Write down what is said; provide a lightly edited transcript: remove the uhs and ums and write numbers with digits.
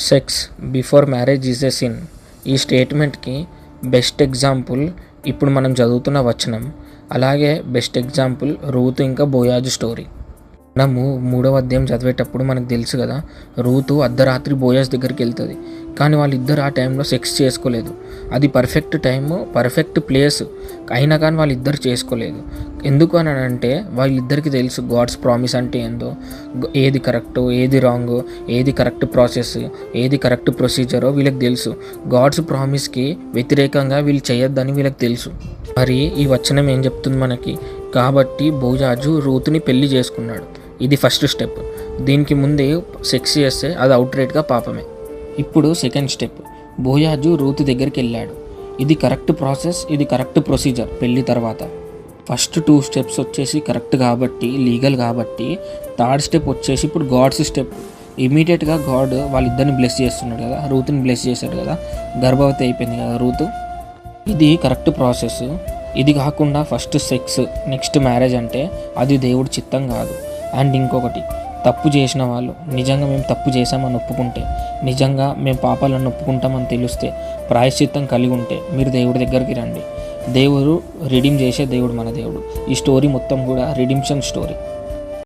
Sex before marriage is a sin. ఈ స్టేట్మెంట్కి best example ఇప్పుడు మనం చదువుతున్న వచనం. అలాగే బెస్ట్ ఎగ్జాంపుల్ రూతు ఇంకా బోయాజు స్టోరీ. మనము 3వ అధ్యాయం చదివేటప్పుడు మనకు తెలుసు కదా, రూతు అర్ధరాత్రి బోయాజ్ దగ్గరికి వెళ్తుంది. కానీ వాళ్ళిద్దరు ఆ టైంలో సెక్స్ చేసుకోలేదు. అది పర్ఫెక్ట్ టైము, పర్ఫెక్ట్ ప్లేస్ అయినా కానీ వాళ్ళిద్దరు చేసుకోలేదు. ఎందుకు అని అంటే వాళ్ళిద్దరికి తెలుసు గాడ్స్ ప్రామిస్ అంటే ఏందో, ఏది కరెక్టో ఏది రాంగో, ఏది కరెక్ట్ ప్రాసెస్, ఏది కరెక్ట్ ప్రొసీజరో వీళ్ళకి తెలుసు. గాడ్స్ ప్రామిస్కి వ్యతిరేకంగా వీళ్ళు చేయొద్దని వీళ్ళకి తెలుసు. మరి ఈ వచనం ఏం చెప్తుంది మనకి? కాబట్టి బోయాజు రూతుని పెళ్లి చేసుకున్నాడు. ఇది ఫస్ట్ స్టెప్. దీనికి ముందే సెక్స్ చేస్తే అది అవుట్రైట్గా పాపమే. ఇప్పుడు సెకండ్ స్టెప్, బోయాజు రూతు దగ్గరికి వెళ్ళాడు. ఇది కరెక్ట్ ప్రాసెస్, ఇది కరెక్ట్ ప్రొసీజర్ పెళ్ళి తర్వాత. ఫస్ట్ 2 స్టెప్స్ వచ్చేసి కరెక్ట్ కాబట్టి, లీగల్ కాబట్టి, థర్డ్ స్టెప్ వచ్చేసి ఇప్పుడు గాడ్స్ స్టెప్. ఇమీడియట్గా గాడ్ వాళ్ళిద్దరిని బ్లెస్ చేస్తున్నాడు కదా, రూతుని బ్లెస్ చేశాడు కదా, గర్భవతి అయిపోయింది కదా రూతు. ఇది కరెక్ట్ ప్రాసెస్. ఇది కాకుండా ఫస్ట్ సెక్స్, నెక్స్ట్ మ్యారేజ్ అంటే అది దేవుడి చిత్తం కాదు. అండ్ ఇంకొకటి, తప్పు చేసిన వాళ్ళు నిజంగా మేము తప్పు చేశామని ఒప్పుకుంటే, నిజంగా మేము పాపాలను ఒప్పుకుంటామని తెలిస్తే, ప్రాయశ్చిత్తం కలిగి ఉంటే మీరు దేవుడి దగ్గరికి రండి. దేవుడు రిడీమ్ చేసే దేవుడు మన దేవుడు. ఈ స్టోరీ మొత్తం కూడా రిడీమ్షన్ స్టోరీ.